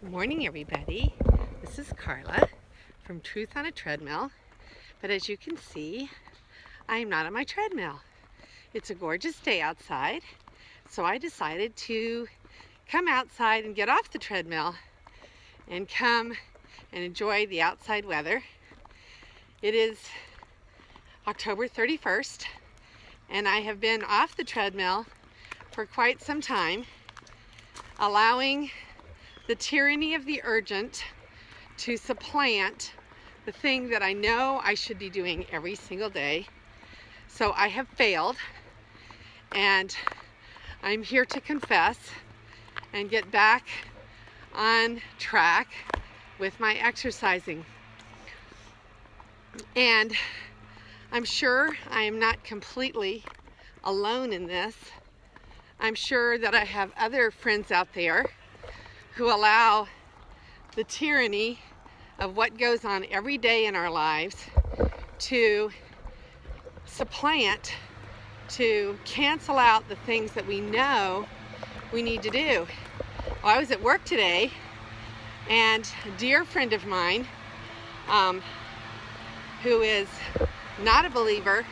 Good morning, everybody. This is Carla from Truth on a Treadmill. But as you can see, I am not on my treadmill. It's a gorgeous day outside, so I decided to come outside and get off the treadmill and come and enjoy the outside weather. It is October 31st, and I have been off the treadmill for quite some time, allowing the tyranny of the urgent to supplant the thing that I know I should be doing every single day. So I have failed, and I'm here to confess and get back on track with my exercising. And I'm sure I am not completely alone in this. I'm sure that I have other friends out there who allow the tyranny of what goes on every day in our lives to supplant, to cancel out the things that we know we need to do. Well, I was at work today, and a dear friend of mine who is not a believer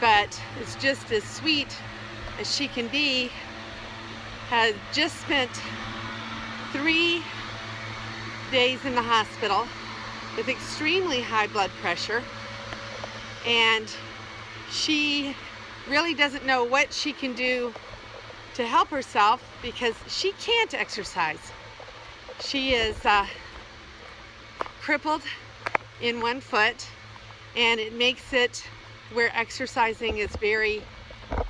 but is just as sweet as she can be, has just spent 3 days in the hospital with extremely high blood pressure, and she really doesn't know what she can do to help herself because she can't exercise. She is crippled in one foot, and it makes it where exercising is very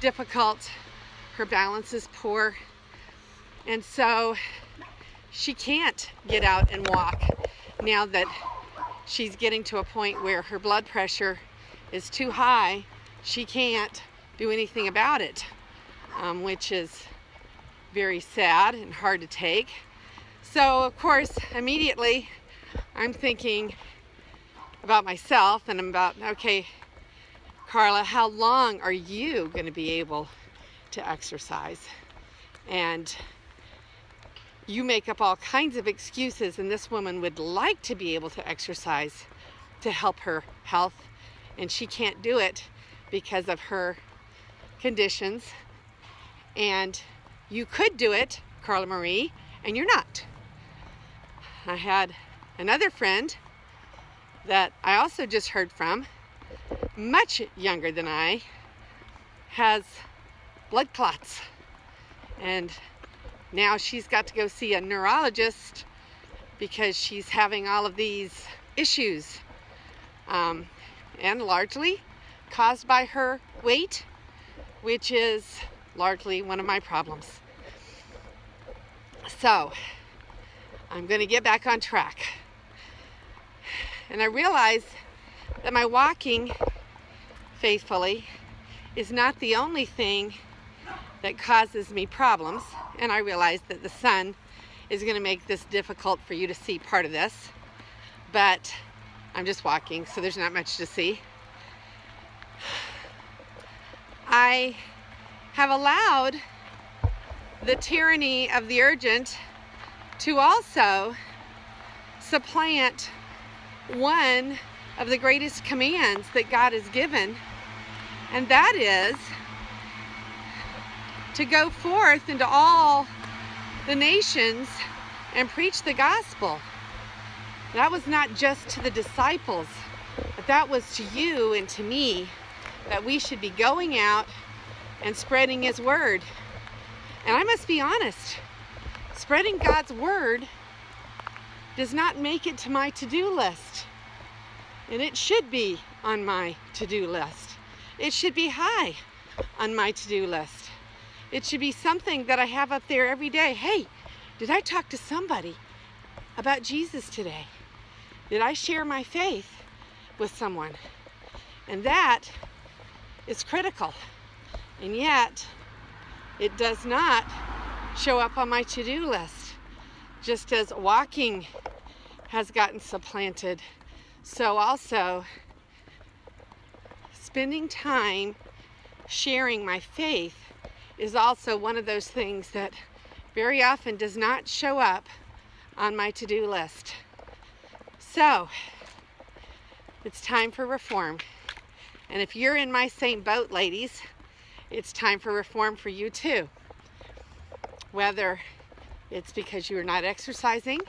difficult. Her balance is poor, and so she can't get out and walk now that she's getting to a point where her blood pressure is too high. She can't do anything about it, which is very sad and hard to take. So of course, immediately I'm thinking about myself, and I'm about, okay, Carla, how long are you going to be able to exercise? And you make up all kinds of excuses, and this woman would like to be able to exercise to help her health, and she can't do it because of her conditions. And you could do it, Carla Marie, and you're not. I had another friend that I also just heard from, much younger than I, has blood clots, and now she's got to go see a neurologist because she's having all of these issues, and largely caused by her weight, which is largely one of my problems. So I'm going to get back on track. And I realize that my walking faithfully is not the only thing that causes me problems, and I realize that the sun is going to make this difficult for you to see part of this, but I'm just walking, so there's not much to see. I have allowed the tyranny of the urgent to also supplant one of the greatest commands that God has given, and that is to go forth into all the nations and preach the gospel. That was not just to the disciples, but that was to you and to me, that we should be going out and spreading His word. And I must be honest, spreading God's word does not make it to my to-do list. And it should be on my to-do list. It should be high on my to-do list. It should be something that I have up there every day. Hey, did I talk to somebody about Jesus today? Did I share my faith with someone? And that is critical. And yet, it does not show up on my to-do list. Just as walking has gotten supplanted, so also spending time sharing my faith is also one of those things that very often does not show up on my to-do list. So, it's time for reform. And if you're in my same boat, ladies, it's time for reform for you too. Whether it's because you're not exercising,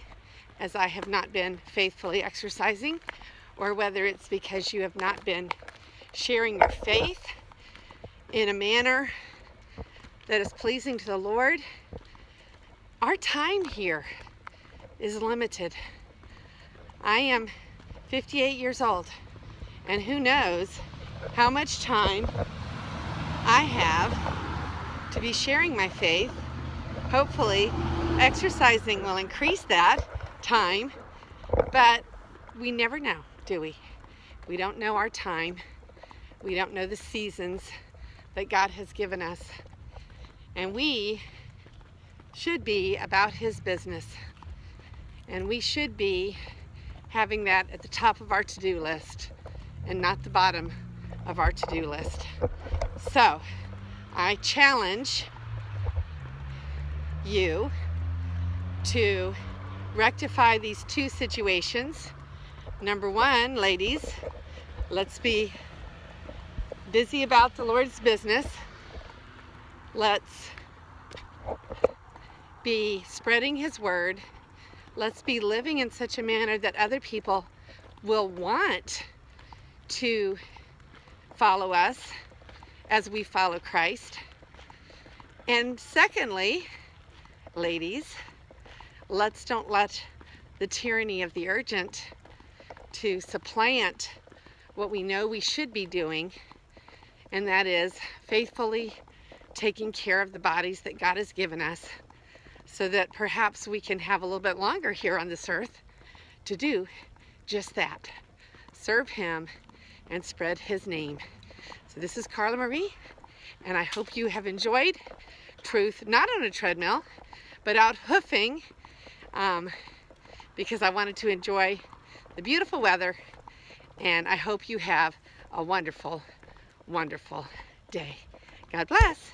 as I have not been faithfully exercising, or whether it's because you have not been sharing your faith in a manner that is pleasing to the Lord. Our time here is limited. I am 58 years old, and who knows how much time I have to be sharing my faith. Hopefully, exercising will increase that time, but we never know, do we? We don't know our time. We don't know the seasons that God has given us. And we should be about His business. And we should be having that at the top of our to-do list and not the bottom of our to-do list. So, I challenge you to rectify these two situations. Number one, ladies, let's be busy about the Lord's business. Let's be spreading His word. Let's be living in such a manner that other people will want to follow us as we follow Christ. And secondly, ladies, let's don't let the tyranny of the urgent to supplant what we know we should be doing, and that is faithfully taking care of the bodies that God has given us, so that perhaps we can have a little bit longer here on this earth to do just that. Serve Him and spread His name. So this is Carla Marie, and I hope you have enjoyed Truth, not on a treadmill, but out hoofing, because I wanted to enjoy the beautiful weather, and I hope you have a wonderful, wonderful day. God bless.